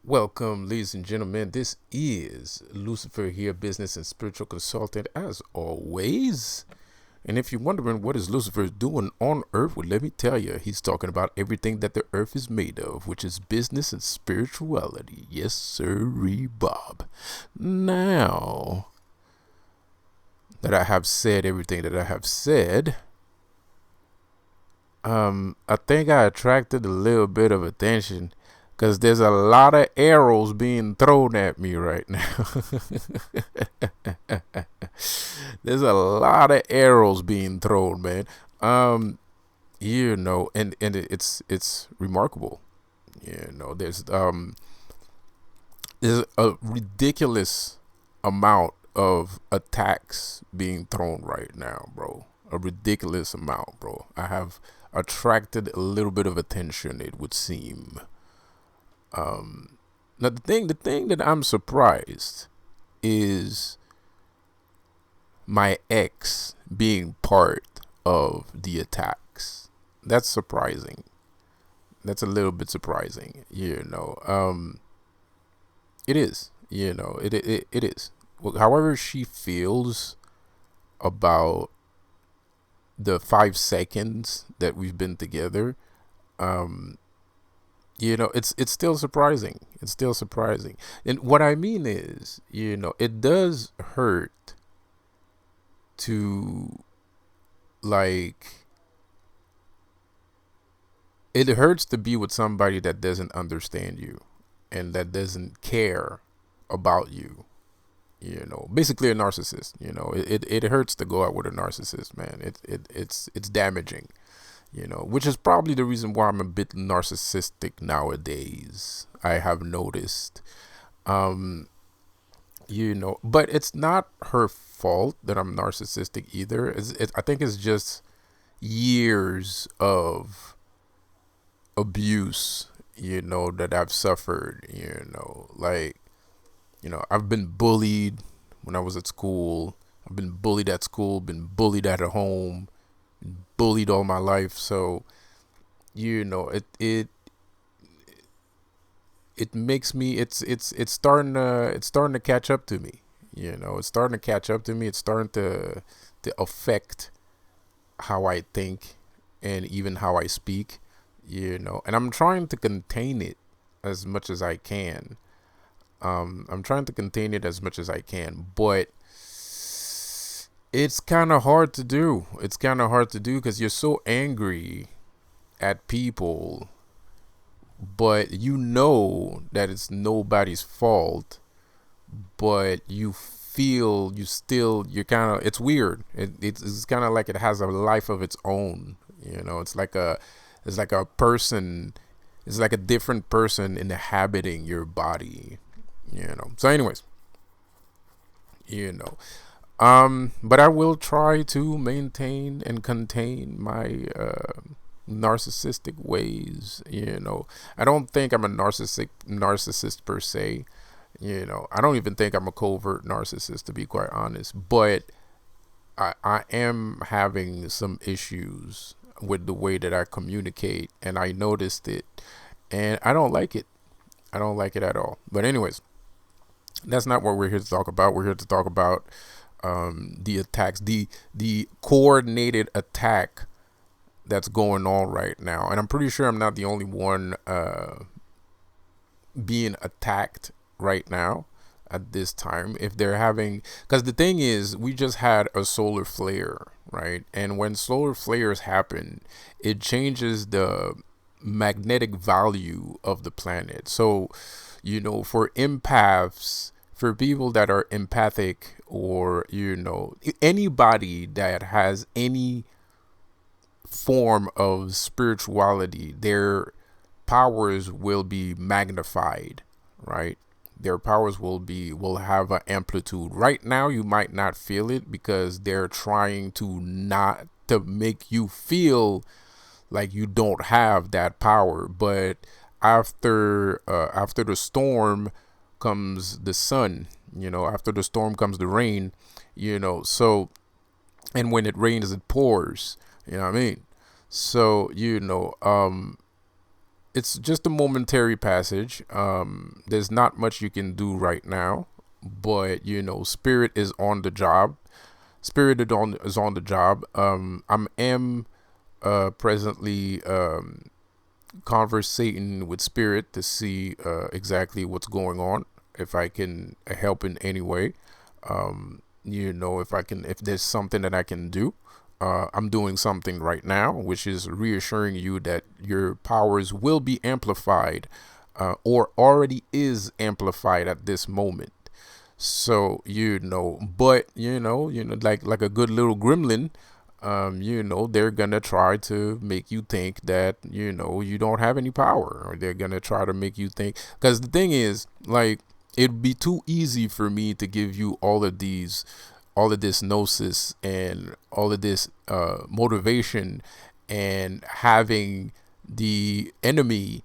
Welcome, ladies and gentlemen. This is Lucifer here, business and spiritual consultant, as always. And if you're wondering what is Lucifer doing on Earth, well, let me tell you, he's talking about everything that the Earth is made of, which is business and spirituality. Yes, sirree, Bob. Now that I have said everything that I have said, I think I attracted a little bit of attention because there's a lot of arrows being thrown at me right now. There's a lot of arrows being thrown, man. Um, and it's remarkable. There's a ridiculous amount of attacks being thrown right now, bro. A ridiculous amount, bro. I have attracted a little bit of attention, it would seem. Now the thing that I'm surprised is my ex being part of the attacks. That's surprising. That's a little bit surprising, It is, it is. However she feels about the 5 seconds that we've been together, um, it's still surprising. It's still surprising. And what I mean is, it does hurt to, like, it hurts to be with somebody that doesn't understand you and that doesn't care about you. Basically a narcissist. It hurts to go out with a narcissist, man. It's damaging. Which is probably the reason why I'm a bit narcissistic nowadays. I have noticed. Um, but it's not her fault that I'm narcissistic either. I think it's just years of abuse, that I've suffered, I've been bullied when I was at school. I've been bullied at school, been bullied at home, bullied all my life. So, it makes me it's starting to catch up to me. It's starting to catch up to me. It's starting to affect how I think and even how I speak, and I'm trying to contain it as much as I can. I'm trying to contain it as much as I can, but it's kind of hard to do. It's kind of hard to do because you're so angry at people, but you know that it's nobody's fault, but you're kind of, it's weird. It's kind of like it has a life of its own. It's like a person, it's like a different person inhabiting your body. So, anyways, you know, but I will try to maintain and contain my narcissistic ways. I don't think I'm a narcissist per se. I don't even think I'm a covert narcissist, to be quite honest. But I am having some issues with the way that I communicate, and I noticed it, and I don't like it. I don't like it at all. But anyways, that's not what we're here to talk about. We're here to talk about the attacks, the coordinated attack that's going on right now, and I'm pretty sure I'm not the only one being attacked right now at this time. If they're having, because the thing is, we just had a solar flare, right? And when solar flares happen, it changes the magnetic value of the planet. So, for empaths, for people that are empathic, or anybody that has any form of spirituality, their powers will be magnified, right? Their powers will have an amplitude. Right now you might not feel it because they're trying to not to make you feel like you don't have that power. But after the storm comes the sun. After the storm comes the rain. So, and when it rains it pours. You know what I mean? So, it's just a momentary passage. There's not much you can do right now, but spirit is on the job. Spirit is on the job. I'm am presently conversating with spirit to see exactly what's going on, if I can help in any way. If there's something that I can do. I'm doing something right now, which is reassuring you that your powers will be amplified, or already is amplified at this moment. So but like a good little gremlin, they're gonna try to make you think that you don't have any power, or they're gonna try to make you think. Because the thing is, like, it'd be too easy for me to give you all of this gnosis and all of this motivation, and having the enemy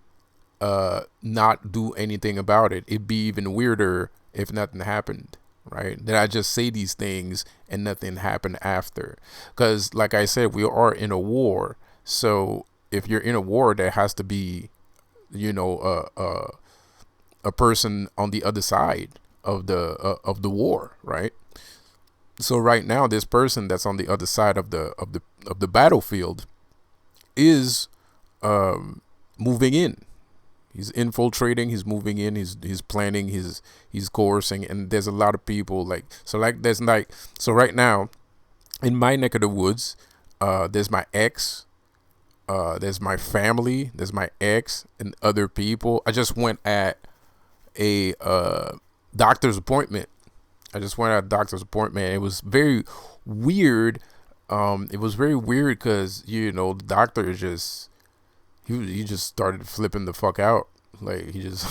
not do anything about it. It'd be even weirder if nothing happened, right? That I just say these things and nothing happened after. Because, like I said, we are in a war. So if you're in a war, there has to be, a person on the other side of the war, right? So right now, this person that's on the other side of the battlefield is moving in. He's infiltrating. He's moving in. He's planning. He's coercing. And there's a lot of people so right now, in my neck of the woods, there's my ex, there's my family, there's my ex, and other people. I just went at a doctor's appointment. It was very weird. It was very weird because the doctor is just he just started flipping the fuck out. Like, he just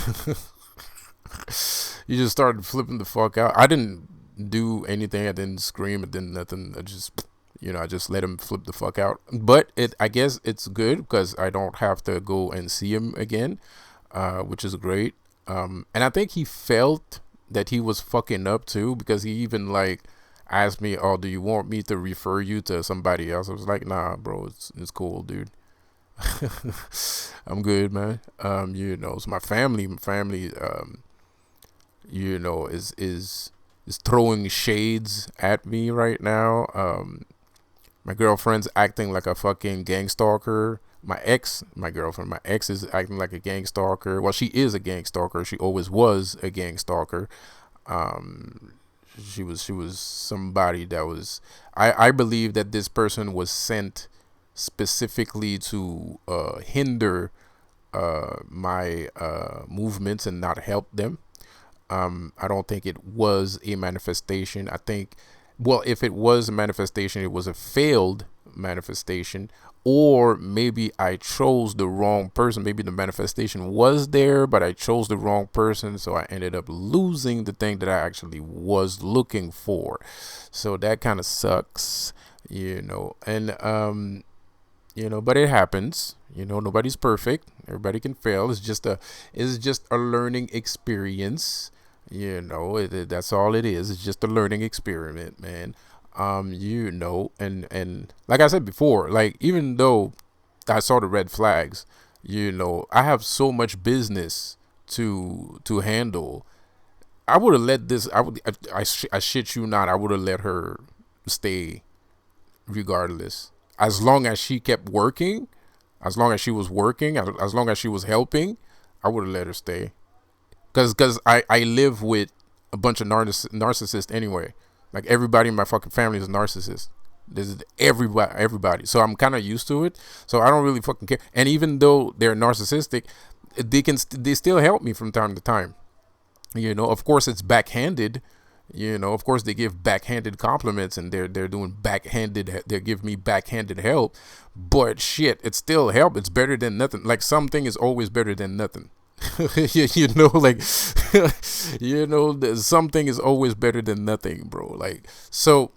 he just started flipping the fuck out. I didn't do anything. I didn't scream. I didn't nothing. I just let him flip the fuck out. But I guess it's good because I don't have to go and see him again, which is great. And I think he felt that he was fucking up too, because he even like asked me, "Oh, do you want me to refer you to somebody else?" I was like, "Nah, bro, it's cool, dude. I'm good, man." So my family, is throwing shades at me right now. My girlfriend's acting like a fucking gang stalker. My ex is acting like a gang stalker. Well, she is a gang stalker. She always was a gang stalker. She was somebody that was. I believe that this person was sent specifically to hinder my movements and not help them. I don't think it was a manifestation. I think, well, if it was a manifestation, it was a failed manifestation, or maybe I chose the wrong person. Maybe the manifestation was there, but I chose the wrong person, so I ended up losing the thing that I actually was looking for. So that kind of sucks, and but it happens. Nobody's perfect. Everybody can fail. It's just a learning experience. That's all it is. It's just a learning experiment, man. And like I said before, like, even though I saw the red flags, I have so much business to handle. I would have let this. I shit you not. I would have let her stay, regardless, as long as she kept working, as long as she was working, as long as she was helping. I would have let her stay, because I live with a bunch of narcissists anyway. Like, everybody in my fucking family is a narcissist. This is everybody. So I'm kind of used to it. So I don't really fucking care. And even though they're narcissistic, they still help me from time to time. Of course it's backhanded. Of course they give backhanded compliments, and they're doing backhanded. They give me backhanded help. But shit, it's still help. It's better than nothing. Like, something is always better than nothing. Like, something is always better than nothing, bro. Like, so,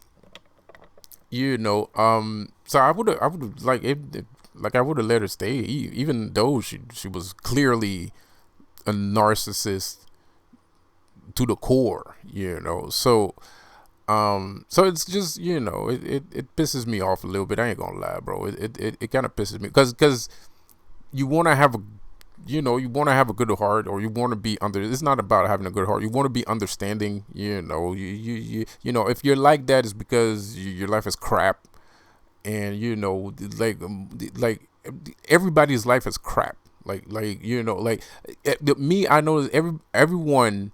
so I would have like like, I would have let her stay, even though she was clearly a narcissist to the core, so so it's just, it pisses me off a little bit. I ain't gonna lie, bro. It kind of pisses me, because you want to have you want to have a good heart, or you want to be under. It's not about having a good heart. You want to be understanding. If you're like that, it's because your life is crap, and like everybody's life is crap. Me, I know everyone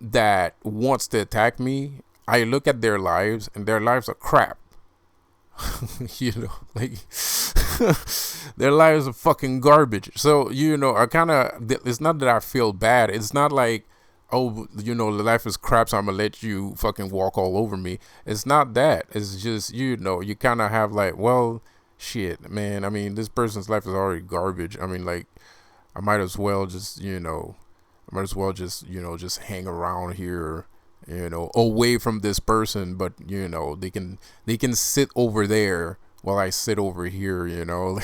that wants to attack me, I look at their lives and their lives are crap. Like their lives are fucking garbage. So, I kind of, it's not that I feel bad. It's not like, oh, the life is crap, so I'm gonna let you fucking walk all over me. It's not that. It's just, you kind of have like, well, shit, man. I mean, this person's life is already garbage. I mean, like, I might as well just, just hang around here, away from this person. But they can sit over there while I sit over here. I'm gonna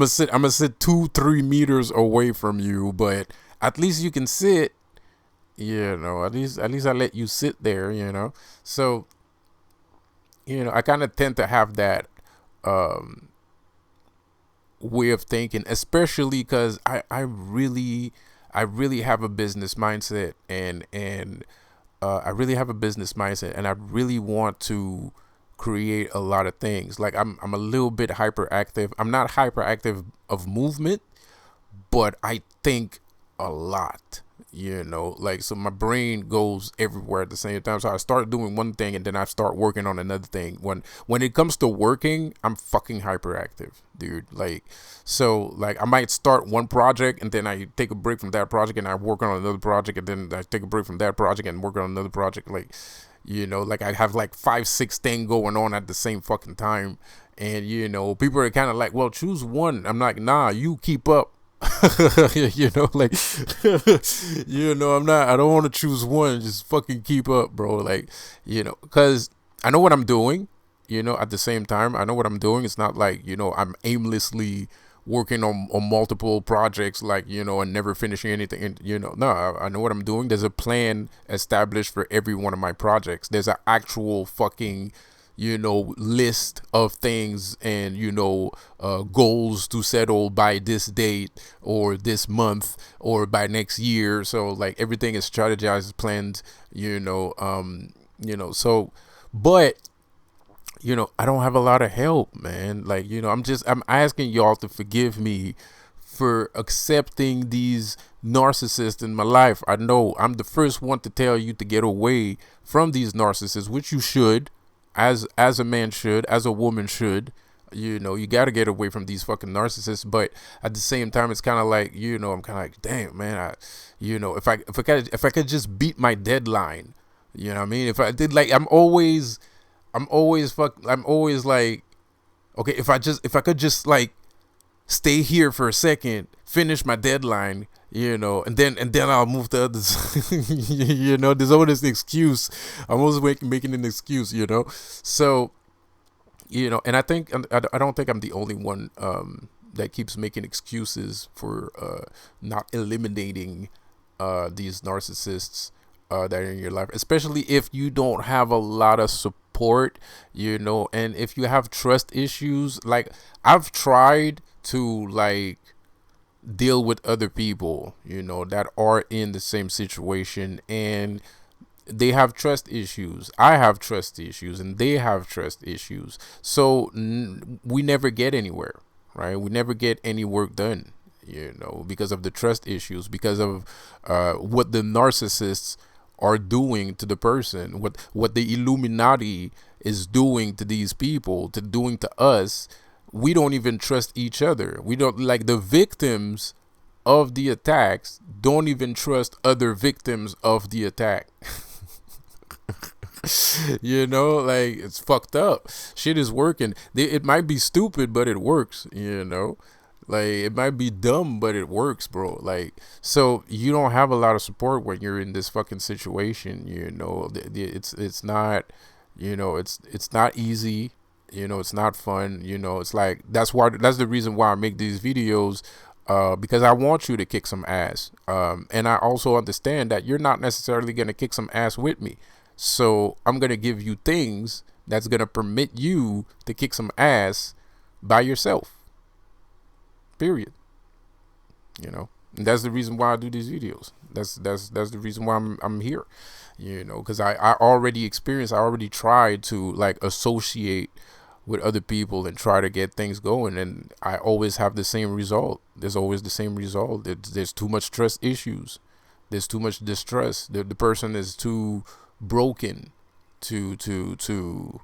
sit 2-3 meters away from you, but at least you can sit. At least I let you sit there. So I kind of tend to have that um way of thinking, especially because I really have a business mindset, and I really have a business mindset, and I really want to create a lot of things. Like, I'm a little bit hyperactive. I'm not hyperactive of movement, but I think a lot. Like, so my brain goes everywhere at the same time. So I start doing one thing and then I start working on another thing. When it comes to working, I'm fucking hyperactive, dude. Like, so like I might start one project and then I take a break from that project and I work on another project, and then I take a break from that project and work on another project. Like, like I have like 5-6 things going on at the same fucking time. And people are kind of like, well, choose one. I'm like, nah, you keep up. Like, I don't want to choose one. Just fucking keep up, bro. Like, because I know what I'm doing. At the same time, I know what I'm doing. It's not like, I'm aimlessly working on multiple projects, like, and never finishing anything. And, no, I know what I'm doing. There's a plan established for every one of my projects. There's an actual fucking list of things, and goals to settle by this date or this month or by next year. So like everything is strategized, planned. So, but I don't have a lot of help, man. Like, I'm asking y'all to forgive me for accepting these narcissists in my life. I know I'm the first one to tell you to get away from these narcissists, which you should, as a man should, as a woman should. You got to get away from these fucking narcissists. But at the same time, it's kind of like, I'm kind of like, damn, man, if I could just beat my deadline, what I mean? If I did, like, I'm always like, okay, if I could just like stay here for a second, finish my deadline, and then I'll move to others. There's always an excuse. I'm always making an excuse, So, and I don't think I'm the only one that keeps making excuses for not eliminating these narcissists that are in your life, especially if you don't have a lot of support, and if you have trust issues. Like, I've tried to like deal with other people, that are in the same situation, and they have trust issues. I have trust issues, and they have trust issues. So we never get anywhere, right? We never get any work done, because of the trust issues, because of what the narcissists are doing to the person, what the Illuminati is doing to these people, doing to us. We don't even trust each other. We don't, like, the victims of the attacks don't even trust other victims of the attack. Like, it's fucked up. Shit is working. It might be stupid, but it works. Like, it might be dumb, but it works, bro. Like, so you don't have a lot of support when you're in this fucking situation. It's not, it's not easy. It's not fun. It's like, that's the reason why I make these videos, because I want you to kick some ass. And I also understand that you're not necessarily going to kick some ass with me. So I'm going to give you things that's going to permit you to kick some ass by yourself. Period. You know, and that's the reason why I do these videos. That's the reason why I'm here. You know, because I already experienced. I already tried to like associate with other people and try to get things going, and I always have the same result. There's always the same result. There's too much trust issues. There's too much distrust. The person is too broken to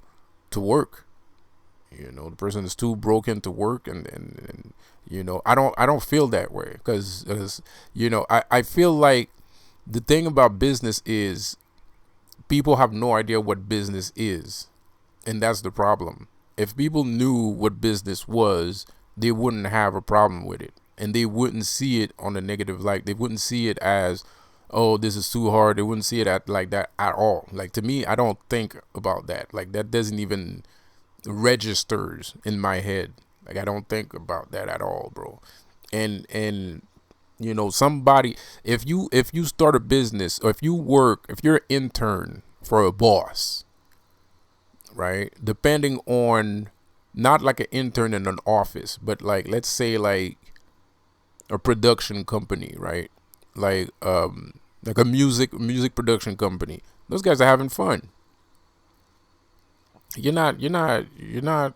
work. You know, the person is too broken to work, and you know, I don't feel that way, because you know, I feel like the thing about business is people have no idea what business is, and that's the problem. If people knew what business was, they wouldn't have a problem with it, and they wouldn't see it on the negative. Like, they wouldn't see it as, oh, this is too hard. They wouldn't see it at like that at all. Like, to me, I don't think about that. Like, that doesn't even registers in my head. Like, I don't think about that at all, bro. And you know, somebody, if you start a business, or if you're an intern for a boss, right? Depending on, not like an intern in an office, but like, let's say like a production company, right? Like a music production company. Those guys are having fun. You're not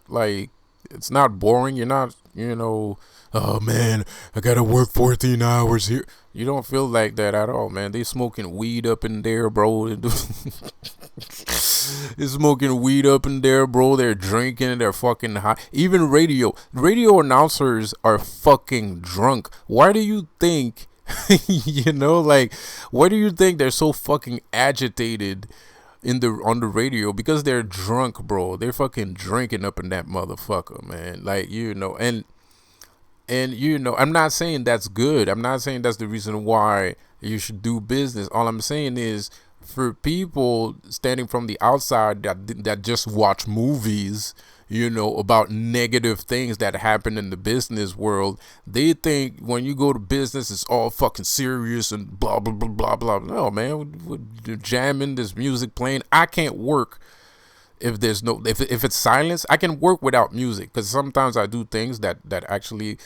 like, it's not boring. You're not, you know, oh man, I gotta work 14 hours here. You don't feel like that at all, man. They smoking weed up in there, bro. They're smoking weed up in there, bro. They're drinking. They're fucking high. Even radio announcers are fucking drunk. Why do you think, you know, like, why do you think they're so fucking agitated on the radio? Because they're drunk, bro. They're fucking drinking up in that motherfucker, man. Like, you know, and you know, I'm not saying that's good. I'm not saying that's the reason why you should do business. All I'm saying is, for people standing from the outside that just watch movies, you know, about negative things that happen in the business world, they think when you go to business, it's all fucking serious and blah blah blah blah blah. No, man, we're jamming, this music playing. I can't work if there's no, if it's silence. I can work without music, because sometimes I do things that actually,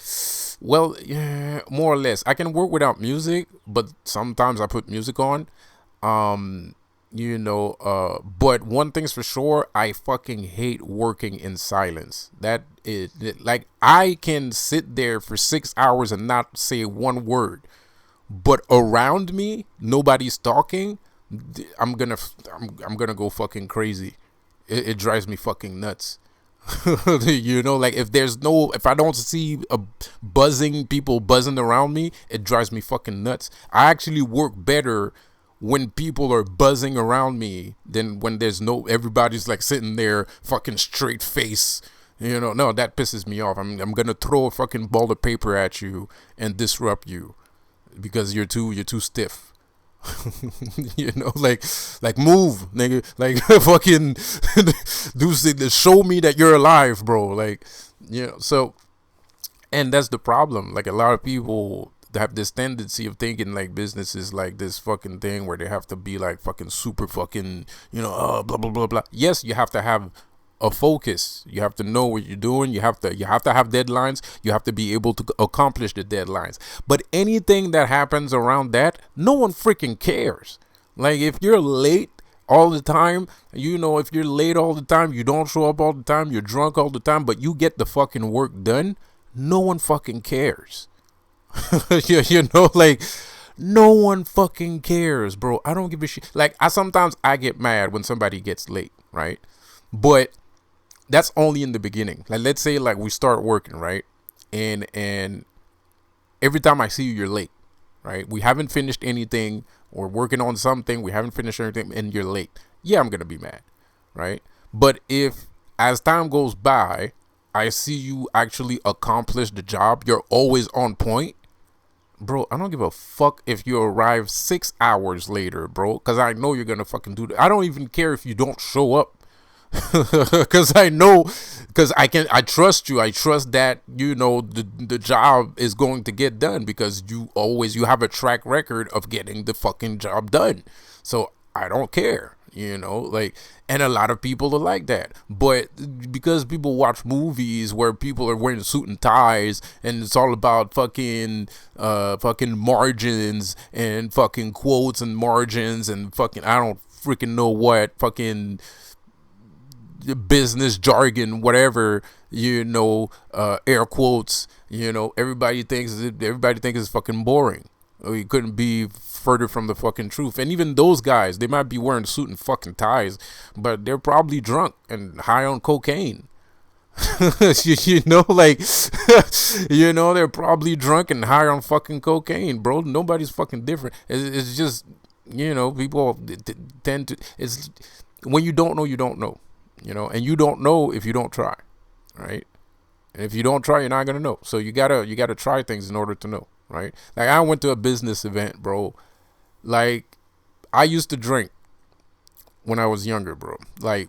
well, yeah, more or less I can work without music, but sometimes I put music on. You know, but one thing's for sure, I fucking hate working in silence. That is, like, I can sit there for 6 hours and not say one word, but around me nobody's talking. I'm gonna go fucking crazy. It drives me fucking nuts. You know, like, if I don't see people buzzing around me, it drives me fucking nuts. I actually work better when people are buzzing around me than when everybody's like sitting there fucking straight face. You know, no, that pisses me off. I'm gonna throw a fucking ball of paper at you and disrupt you because you're too stiff. You know, like move, nigga. Like, fucking show me that you're alive, bro. Like, you know, so, and that's the problem. Like, a lot of people have this tendency of thinking like business is like this fucking thing where they have to be like fucking super fucking, you know, blah blah blah blah. Yes, you have to have a focus. You have to know what you're doing. You have to have deadlines. You have to be able to accomplish the deadlines. But anything that happens around that, no one freaking cares. Like, if you're late all the time, you know, if you're late all the time, you don't show up all the time, you're drunk all the time, but you get the fucking work done, no one fucking cares. You know, like, no one fucking cares, bro. I don't give a shit. Like, sometimes I get mad when somebody gets late, right? But that's only in the beginning. Like, let's say like we start working, right? And every time I see you, you're late, right? We haven't finished anything. We're working on something. We haven't finished anything, and you're late. Yeah, I'm gonna be mad, right? But if, as time goes by, I see you actually accomplish the job, you're always on point, bro, I don't give a fuck if you arrive 6 hours later, bro, because I know you're gonna fucking do that. I don't even care if you don't show up, because I know, because I trust you. I trust that, you know, the job is going to get done, because you have a track record of getting the fucking job done. So I don't care. like, and a lot of people are like that. But because people watch movies where people are wearing suit and ties and it's all about fucking margins and fucking quotes and margins and fucking I don't freaking know what fucking business jargon, whatever, air quotes, everybody thinks it's fucking boring. You couldn't be further from the fucking truth. And even those guys, they might be wearing suit and fucking ties, but they're probably drunk and high on cocaine. Like, they're probably drunk and high on fucking cocaine, bro. Nobody's fucking different. It's just, people tend to, it's, when you don't know, you don't know, and you don't know if you don't try, right? And if you don't try, you're not going to know. So you gotta try things in order to know, right? Like, I went to a business event, bro. Like, I used to drink when I was younger, bro. Like,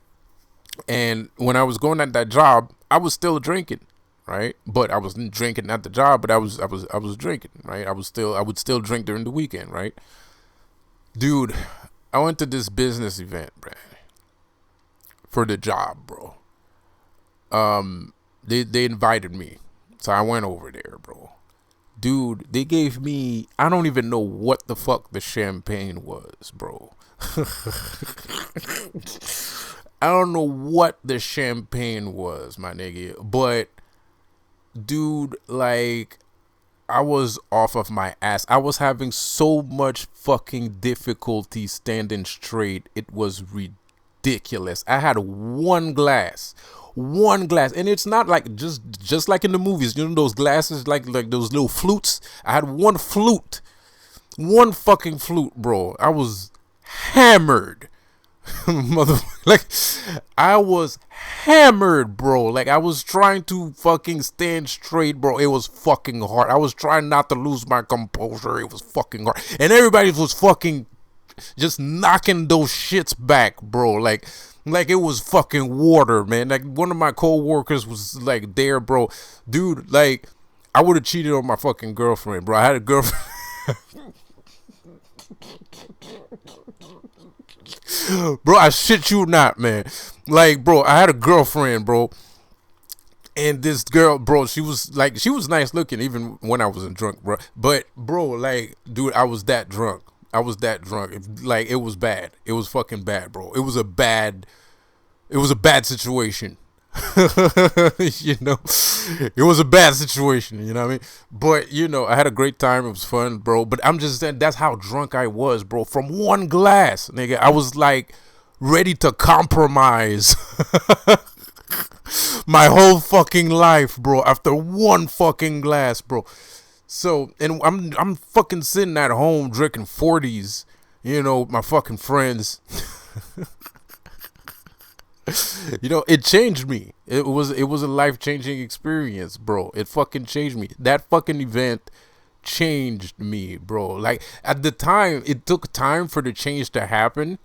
and when I was going at that job, I was still drinking, right? But I wasn't drinking at the job, but I was drinking, right? I would still drink during the weekend, right? Dude, I went to this business event, bro, for the job, bro. They invited me, so I went over there, bro. Dude, they gave me, I don't even know what the fuck the champagne was, bro. I don't know what the champagne was, my nigga. But, dude, like, I was off of my ass. I was having so much fucking difficulty standing straight. It was ridiculous. I had one glass, and it's not like just like in the movies, those glasses, like those little flutes. I had one fucking flute, bro. I was hammered. Like, I was hammered, bro. Like, I was trying to fucking stand straight, bro. It was fucking hard. I was trying not to lose my composure. It was fucking hard, and everybody was fucking just knocking those shits back, bro. Like it was fucking water, man. Like, one of my co-workers was like there, bro. Dude, like, I would have cheated on my fucking girlfriend, bro. I had a girlfriend. Bro, I shit you not, man. Like, bro, I had a girlfriend, bro. And this girl, bro, she was nice looking even when I wasn't drunk, bro. But, bro, like, dude, I was that drunk. Like, it was bad. It was fucking bad, bro. It was a bad situation. It was a bad situation, you know what I mean? But, I had a great time. It was fun, bro. But I'm just saying, that's how drunk I was, bro. From one glass, nigga, I was like ready to compromise my whole fucking life, bro, after one fucking glass, bro. So, and I'm fucking sitting at home drinking 40s, my fucking friends. It changed me. It was a life-changing experience, bro. It fucking changed me. That fucking event changed me, bro. Like, at the time, it took time for the change to happen,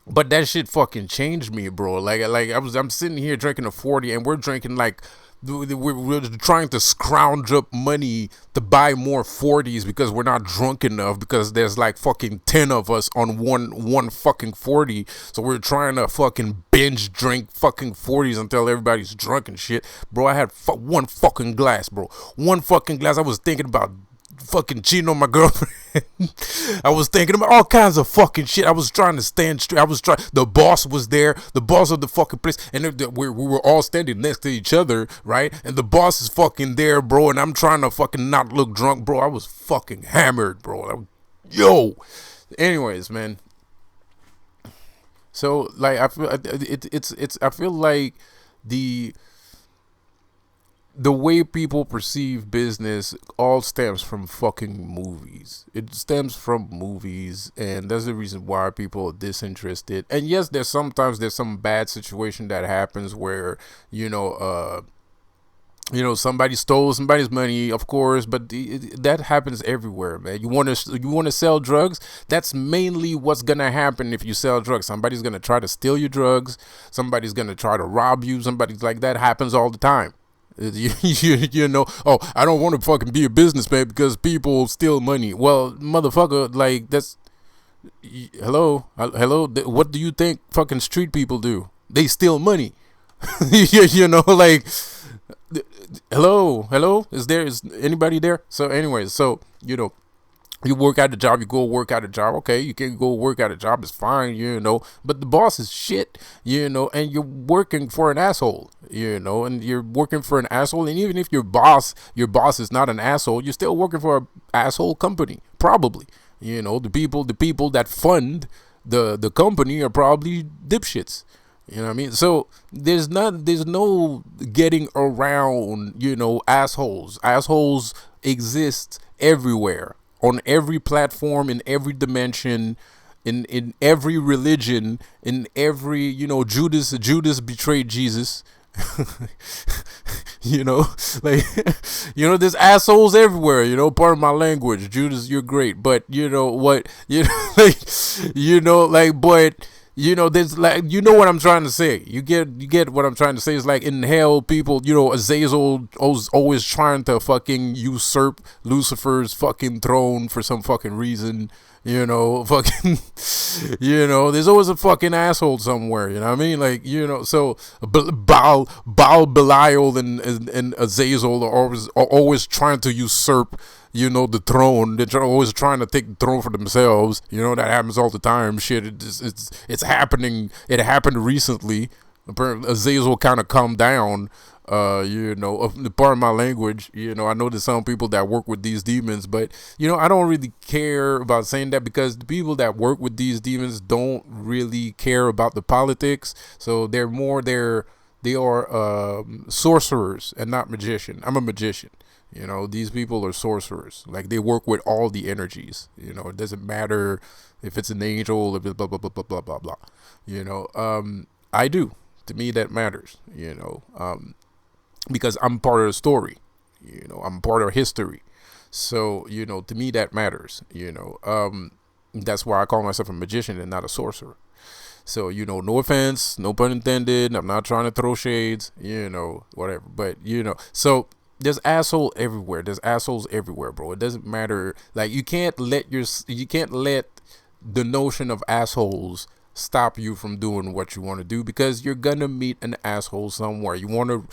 but that shit fucking changed me, bro. Like I'm sitting here drinking a 40, and we're drinking like, we're trying to scrounge up money to buy more 40s because we're not drunk enough, because there's like fucking 10 of us on one fucking 40. So we're trying to fucking binge drink fucking 40s until everybody's drunk and shit. Bro, I had one fucking glass, bro. One fucking glass. I was thinking about fucking cheating on my girlfriend. I was thinking about all kinds of fucking shit. I was trying to stand straight. The boss was there, the boss of the fucking place, and we were all standing next to each other, right? And the boss is fucking there, bro, and I'm trying to fucking not look drunk, bro. I was fucking hammered, bro. Yo. Anyways, man. So, like, I feel I feel like the way people perceive business all stems from fucking movies. It stems from movies, and that's the reason why people are disinterested. And yes, there's some bad situation that happens where, somebody stole somebody's money, of course, but that happens everywhere, man. You want to sell drugs? That's mainly what's gonna happen if you sell drugs. Somebody's gonna try to steal your drugs. Somebody's gonna try to rob you. Somebody's like, that happens all the time. Oh, I don't want to fucking be a businessman because people steal money. Well, motherfucker, like, that's Hello. What do you think fucking street people do? They steal money. You know, like, hello. Is anybody there? So, anyways, so you work at the job, you go work at a job. Okay, you can go work at a job, it's fine, but the boss is shit, and you're working for an asshole, and you're working for an asshole. And even if your boss is not an asshole, you're still working for an asshole company, probably. The people that fund the company are probably dipshits. You know what I mean? So there's no getting around, assholes. Assholes exist everywhere, on every platform, in every dimension, in every religion, in every, Judas betrayed Jesus. you know, like, there's assholes everywhere, part of my language. Judas, you're great. But you know what, like, but there's, like, what I'm trying to say. You get what I'm trying to say. Is like, in hell, people, Azazel always trying to fucking usurp Lucifer's fucking throne for some fucking reason. Fucking, there's always a fucking asshole somewhere. You know what I mean? Like, so Belial and Azazel are always trying to usurp, the throne. They're always trying to take the throne for themselves. That happens all the time. Shit, it's happening. It happened recently. Azazel kind of calmed down. Part of my language. I know there's some people that work with these demons, but I don't really care about saying that, because the people that work with these demons don't really care about the politics. So they are sorcerers and not magician. I'm a magician. These people are sorcerers. Like, they work with all the energies. It doesn't matter if it's an angel, if it's blah blah blah blah blah blah blah. I do. To me, that matters. Because I'm part of the story. I'm part of history. So, to me, that matters. That's why I call myself a magician and not a sorcerer. So, no offense, no pun intended. I'm not trying to throw shades, whatever. But, so there's assholes everywhere. There's assholes everywhere, bro. It doesn't matter. Like, you can't let the notion of assholes stop you from doing what you want to do, because you're gonna meet an asshole somewhere. You want to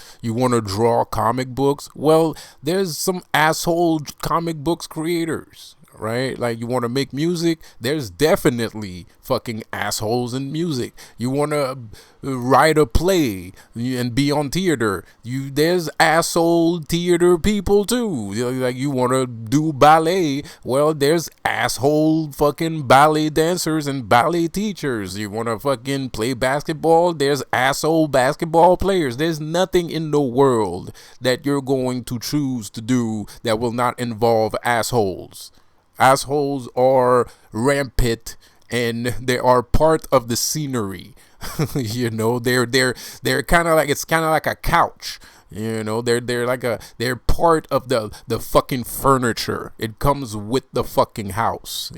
draw comic books? Well, there's some asshole comic books creators, right? Like, you want to make music? There's definitely fucking assholes in music. You want to write a play and be on theater? There's asshole theater people too. Like, you want to do ballet? Well, there's asshole fucking ballet dancers and ballet teachers. You want to fucking play basketball? There's asshole basketball players. There's nothing in the world that you're going to choose to do that will not involve assholes. Assholes are rampant, and they are part of the scenery. They're kind of like, it's kind of like a couch. They're part of the fucking furniture. It comes with the fucking house.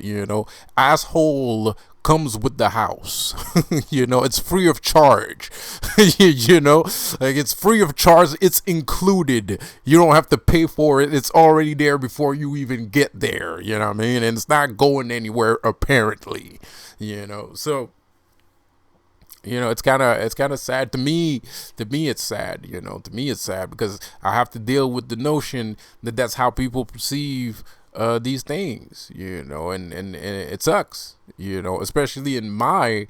Asshole comes with the house. It's free of charge. Like, it's free of charge. It's included. You don't have to pay for it. It's already there before you even get there. You know what I mean? And it's not going anywhere, apparently. So, it's kind of sad to me. It's sad. To me, it's sad, because I have to deal with the notion that that's how people perceive these things. And it sucks. Especially in my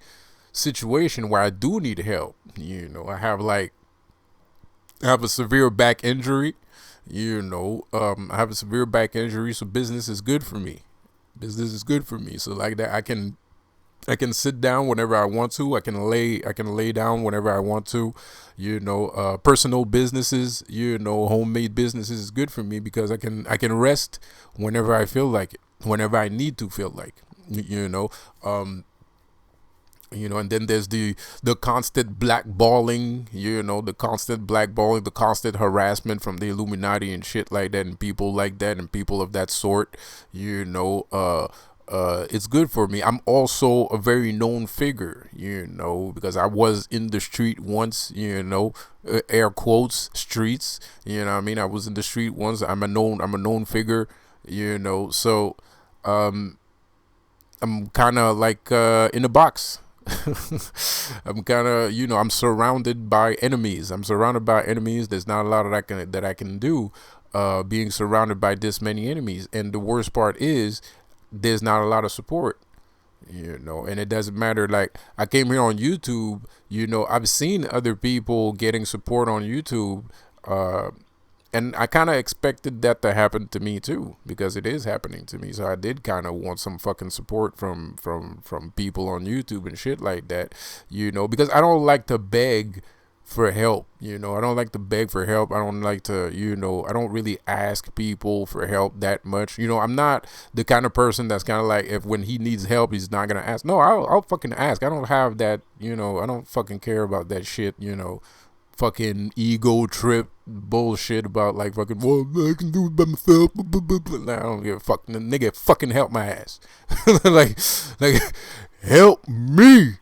situation where I do need help. I have a severe back injury. I have a severe back injury, so business is good for me. Business is good for me. So, like that, I can sit down whenever I want to. I can lay down whenever I want to. Personal businesses, homemade businesses is good for me, because I can rest whenever I feel like it, whenever I need to feel like, and then there's the constant blackballing, the constant harassment from the Illuminati and shit like that, and people like that, and people of that sort, it's good for me. I'm also a very known figure, because I was in the street once, air quotes, streets, what I mean? I was in the street once. I'm a known figure, so, I'm kind of like in a box. I'm kind of, I'm surrounded by enemies. I'm surrounded by enemies. There's not a lot that I can do, being surrounded by this many enemies. And the worst part is, there's not a lot of support. And it doesn't matter. Like, I came here on YouTube. I've seen other people getting support on YouTube, and I kind of expected that to happen to me too, because it is happening to me. So I did kind of want some fucking support from people on YouTube and shit like that, because I don't like to beg for help. I don't like to beg for help. I don't like to, I don't really ask people for help that much. I'm not the kind of person that's kind of like, if when he needs help, he's not going to ask. No, I'll fucking ask. I don't have that, I don't fucking care about that shit, fucking ego trip bullshit about like fucking, well, I can do it by myself. Nah, I don't give a fuck. The nigga fucking help my ass. like help me,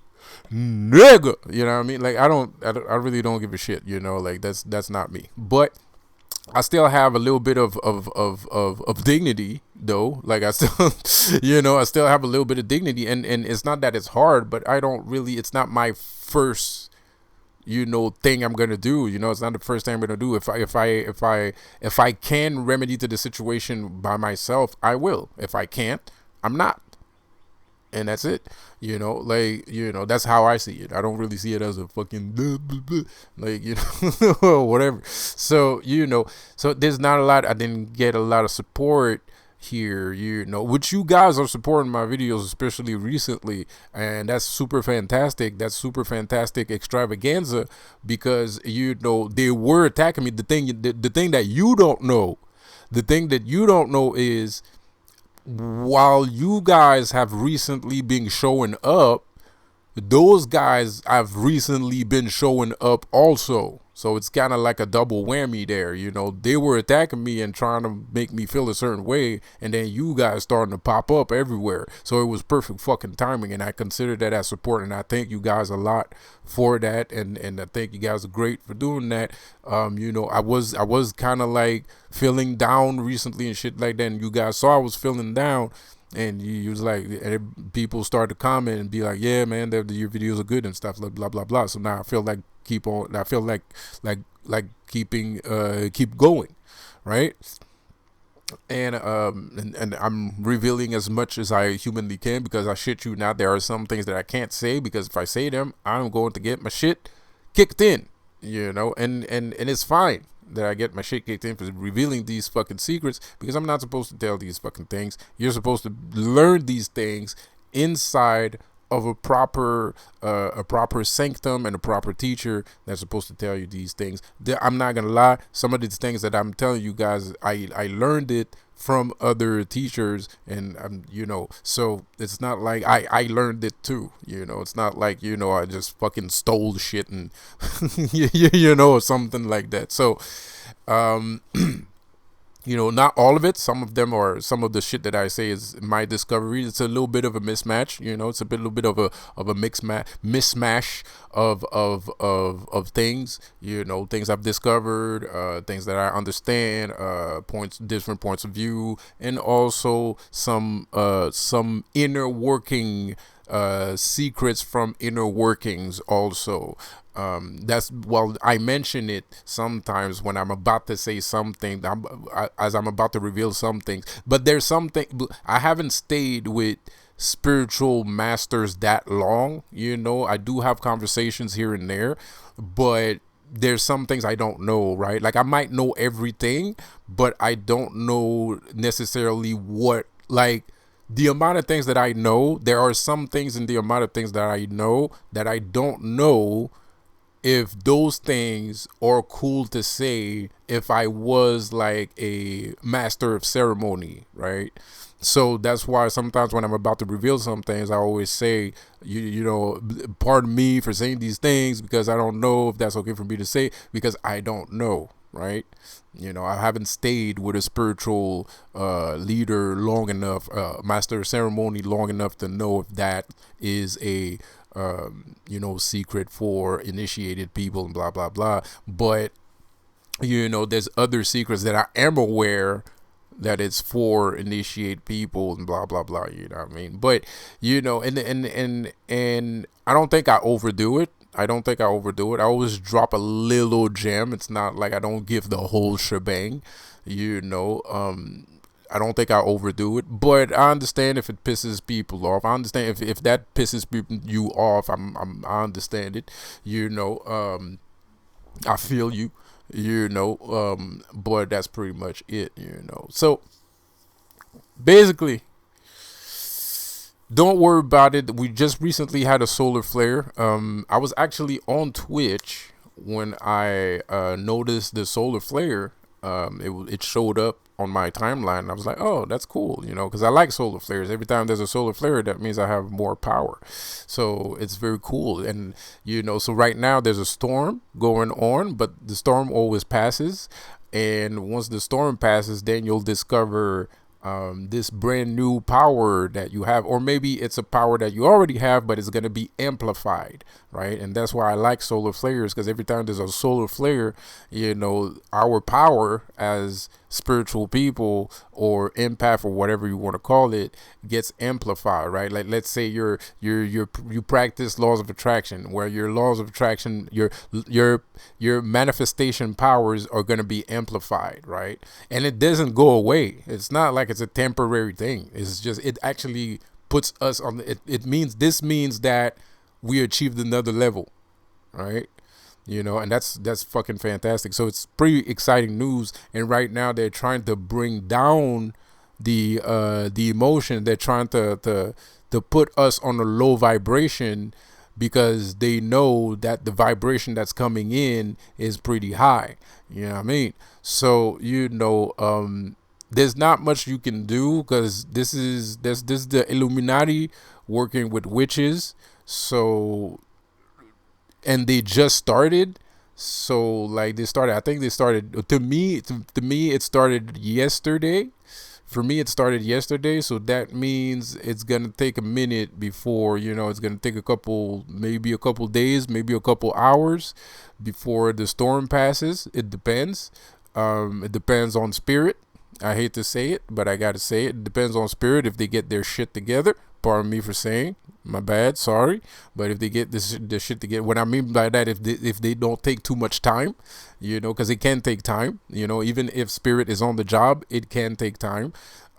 nigga. You know what I mean? Like, I really don't give a shit. Like, that's not me. But I still have a little bit of dignity though. Like, I still, I still have a little bit of dignity, and it's not that it's hard, but I don't really, it's not my first, thing I'm gonna do. It's not the first thing I'm gonna do. If I can remedy to the situation by myself, I will. If I can't, I'm not. And that's it. That's how I see it. I don't really see it as a fucking like, whatever. So, so there's not a lot. I didn't get a lot of support here, which you guys are supporting my videos, especially recently, and that's super fantastic. That's super fantastic extravaganza, because they were attacking me. The thing that you don't know, is, while you guys have recently been showing up, those guys have recently been showing up also. So it's kind of like a double whammy there. They were attacking me and trying to make me feel a certain way, and then you guys starting to pop up everywhere. So it was perfect fucking timing, and I consider that as support, and I thank you guys a lot for that, and I think you guys are great for doing that. I was kind of like feeling down recently and shit like that, and you guys saw I was feeling down. And you was like, and people started to comment and be like, yeah, man, your videos are good and stuff, like blah blah blah. So now I feel like keep going, right? And I'm revealing as much as I humanly can, because I shit you not, there are some things that I can't say, because if I say them, I'm going to get my shit kicked in, and it's fine that I get my shit kicked in for revealing these fucking secrets, because I'm not supposed to tell these fucking things. You're supposed to learn these things inside of a proper sanctum and a proper teacher that's supposed to tell you these things. I'm not gonna lie, some of these things that I'm telling you guys, I learned it from other teachers, and so it's not like I learned it too. It's not like I just fucking stole shit and or something like that. So not all of it. Some of the shit that I say is my discovery. It's a little bit of a mismatch, it's a little bit of a mismatch of things, things I've discovered, things that I understand, different points of view, and also some inner working secrets from inner workings also. I mention it sometimes when I'm about to say something, as I'm about to reveal some things, but there's something, I haven't stayed with spiritual masters that long. I do have conversations here and there, but there's some things I don't know, right? Like, I might know everything, but I don't know necessarily what, like, the amount of things that I know. There are some things in the amount of things that I know that I don't know if those things are cool to say if I was like a master of ceremony, right? So that's why sometimes when I'm about to reveal some things, I always say, pardon me for saying these things, because I don't know if that's okay for me to say, because I don't know, right? I haven't stayed with a spiritual leader long enough, master of ceremony long enough to know if that is a secret for initiated people and blah blah blah. But there's other secrets that I am aware that it's for initiate people and blah blah blah. You know what I mean? But and I don't think I overdo it. I don't think I overdo it. I always drop a little gem. It's not like I don't give the whole shebang. You know, I don't think I overdo it, but I understand if it pisses people off. I understand if that pisses you off. I understand it. You know, I feel you. You know, but that's pretty much it. You know, so basically, don't worry about it. We just recently had a solar flare. I was actually on Twitch when I noticed the solar flare. It showed up on my timeline. I was like, oh, that's cool, you know, because I like solar flares. Every time there's a solar flare, that means I have more power. So it's very cool. And, you know, so right now there's a storm going on, but the storm always passes. And once the storm passes, then you'll discover this brand new power that you have, or maybe it's a power that you already have, but it's going to be amplified, right? And that's why I like solar flares, because every time there's a solar flare, you know, our power as spiritual people or empath or whatever you want to call it gets amplified, right? Like, let's say you practice laws of attraction, where your laws of attraction, your manifestation powers are going to be amplified, right? And it doesn't go away. It's not like it's a temporary thing. It's just, it actually puts us on it means that we achieved another level, right? You know, and that's fucking fantastic. So it's pretty exciting news. And right now they're trying to bring down the emotion. They're trying to put us on a low vibration, because they know that the vibration that's coming in is pretty high. You know what I mean? So, you know, there's not much you can do, because this is the Illuminati working with witches. So, and they just started. So like I think they started, to me it started yesterday. For me, it started yesterday, so that means it's gonna take a minute before, you know, it's gonna take maybe a couple days, maybe a couple hours before the storm passes. It depends. It depends on spirit. I hate to say it, but I gotta say it. It depends on spirit, if they get their shit together. Pardon me for saying, my bad, sorry. But if they get this shit together, what I mean by that, if they don't take too much time, you know, because it can take time, you know, even if spirit is on the job, it can take time.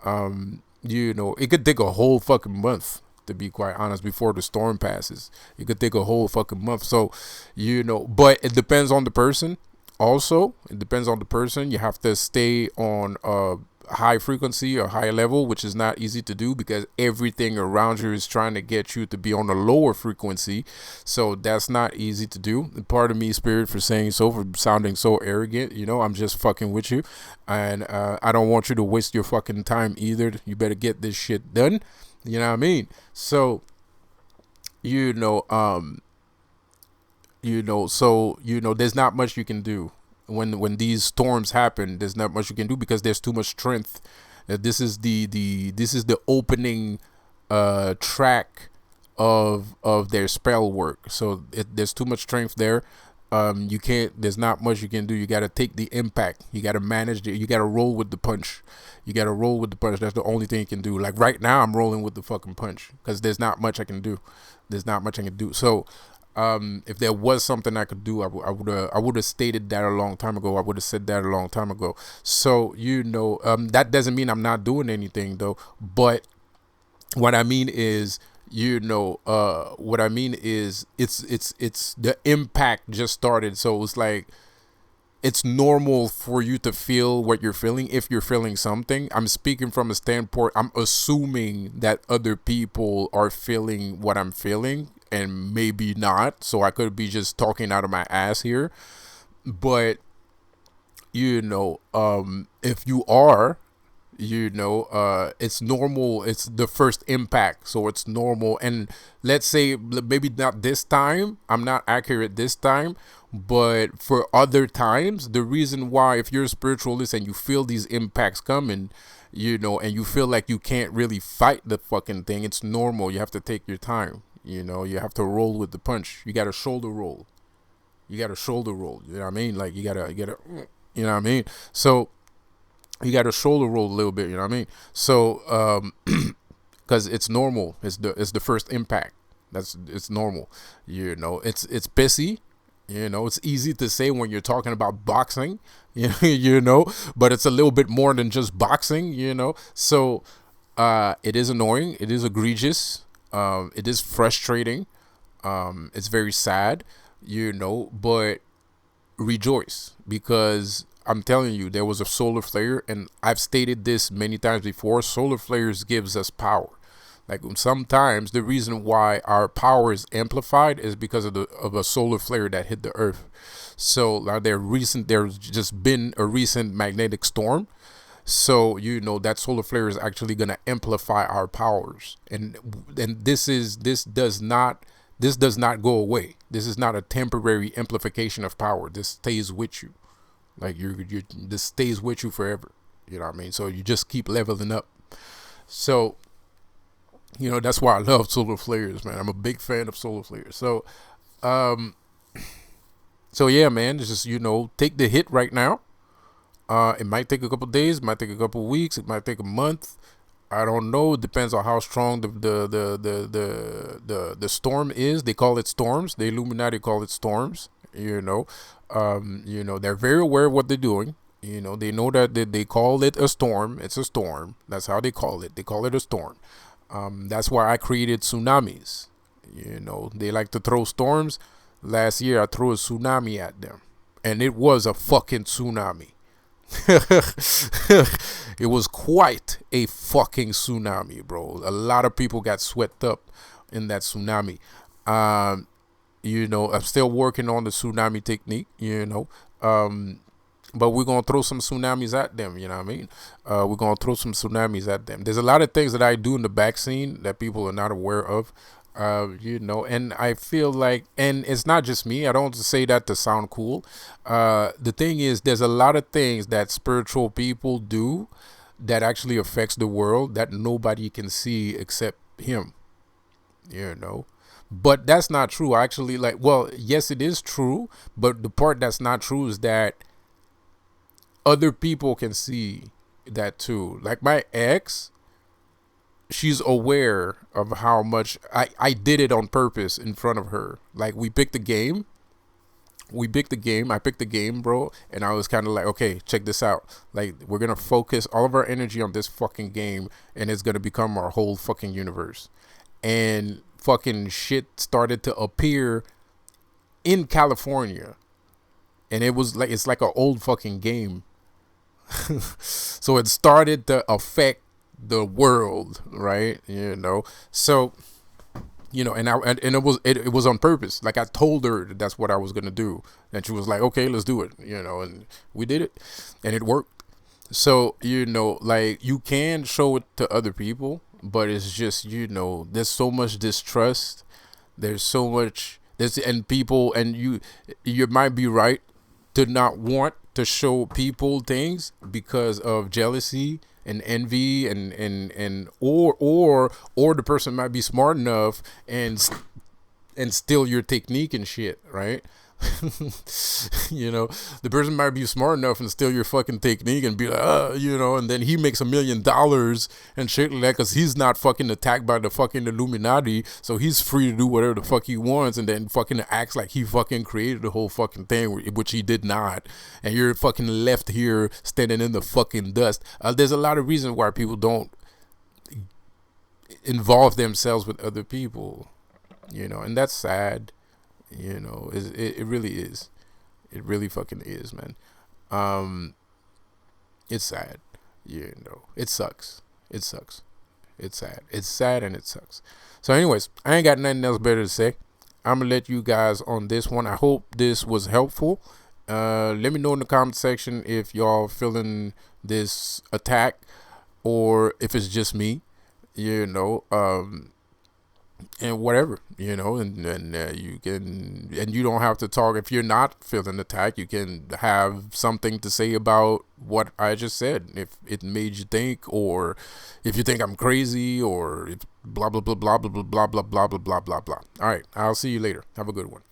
You know, it could take a whole fucking month, to be quite honest, before the storm passes. It could take a whole fucking month. So, you know, but it depends on the person. Also, it depends on the person. You have to stay on a high frequency or high level, which is not easy to do, because everything around you is trying to get you to be on a lower frequency. So that's not easy to do. Part of me, spirit, for saying so, for sounding so arrogant, you know, I'm just fucking with you. And I don't want you to waste your fucking time either. You better get this shit done. You know what I mean? So, you know, there's not much you can do when these storms happen. There's not much you can do, because there's too much strength. This is the opening track of their spell work. So there's too much strength there. You can't. There's not much you can do. You got to take the impact. You got to manage it. You got to roll with the punch. You got to roll with the punch. That's the only thing you can do. Like right now, I'm rolling with the fucking punch, because there's not much I can do. There's not much I can do. So, if there was something I could do, I would have stated that a long time ago. I would have said that a long time ago. So, you know, that doesn't mean I'm not doing anything though. But what I mean is, you know, what I mean is, it's the impact just started. So it's like, it's normal for you to feel what you're feeling if you're feeling something. I'm speaking from a standpoint, I'm assuming that other people are feeling what I'm feeling, and maybe not. So I could be just talking out of my ass here. But, you know, if you are, you know, it's normal. It's the first impact, so it's normal. And let's say maybe not this time, I'm not accurate this time, but for other times, the reason why, if you're a spiritualist and you feel these impacts coming, you know, and you feel like you can't really fight the fucking thing, it's normal. You have to take your time. You know, you have to roll with the punch. You got to shoulder roll. You know what I mean? Like, you gotta, you know what I mean? So, You got to shoulder roll a little bit. You know what I mean? So because it's normal. It's the first impact. It's normal. You know, it's pissy. You know, it's easy to say when you're talking about boxing. You know, but it's a little bit more than just boxing. You know, so it is annoying. It is egregious. It is frustrating. It's very sad. You know, but rejoice because I'm telling you, there was a solar flare, and I've stated this many times before. Solar flares gives us power. Like sometimes the reason why our power is amplified is because of a solar flare that hit the Earth. So there's just been a recent magnetic storm. So you know that solar flare is actually going to amplify our powers, and this does not go away. This is not a temporary amplification of power. This stays with you, like this stays with you forever. You know what I mean? So you just keep leveling up. So you know, that's why I love solar flares, man. I'm a big fan of solar flares. Um, so yeah, man, it's just, you know, take the hit right now. It might take a couple days, it might take a couple weeks, it might take a month. I don't know. It depends on how strong the storm is. They call it storms. The Illuminati call it storms. You know, they're very aware of what they're doing. You know, they know that they call it a storm. It's a storm. That's how they call it. They call it a storm. That's why I created tsunamis. You know, they like to throw storms. Last year, I threw a tsunami at them, and it was a fucking tsunami. It was quite a fucking tsunami, bro. A lot of people got swept up in that tsunami. You know, I'm still working on the tsunami technique, you know. But we're going to throw some tsunamis at them, you know what I mean? We're going to throw some tsunamis at them. There's a lot of things that I do in the back scene that people are not aware of, you know, and I feel like, and it's not just me. I don't say that to sound cool. The thing is, there's a lot of things that spiritual people do that actually affects the world that nobody can see except him, you know. But that's not true. Actually, like, well, yes, it is true. But the part that's not true is that other people can see that too. Like my ex, she's aware of how much I did it on purpose in front of her. Like we picked the game. I picked the game, bro. And I was kind of like, okay, check this out. Like we're going to focus all of our energy on this fucking game. And it's going to become our whole fucking universe. And fucking shit started to appear in California. And it was like, it's like an old fucking game. So it started to affect the world, right? You know, so you know, and it was on purpose. Like I told her that's what I was gonna do, and she was like, "Okay, let's do it." You know, and we did it, and it worked. So you know, like you can show it to other people, but it's just, you know, there's so much distrust. There's so much and people, and you might be right to not want to show people things because of jealousy and envy and or the person might be smart enough and steal your technique and shit, right? You know, the person might be smart enough and steal your fucking technique and be like, you know, and then he makes $1 million and shit like that because he's not fucking attacked by the fucking Illuminati, so he's free to do whatever the fuck he wants, and then fucking acts like he fucking created the whole fucking thing, which he did not, and you're fucking left here standing in the fucking dust. There's a lot of reasons why people don't involve themselves with other people, you know, and that's sad. You know, it really is. It really fucking is, man. It's sad. You know, it sucks. It's sad. It's sad and it sucks. So anyways, I ain't got nothing else better to say. I'm gonna let you guys on this one. I hope this was helpful. Let me know in the comment section if y'all feeling this attack or if it's just me, you know. And whatever, you know, and you can, and you don't have to talk if you're not feeling attacked. You can have something to say about what I just said, if it made you think, or if you think I'm crazy, or if blah blah blah blah blah blah blah blah blah blah blah blah blah. All right, I'll see you later. Have a good one.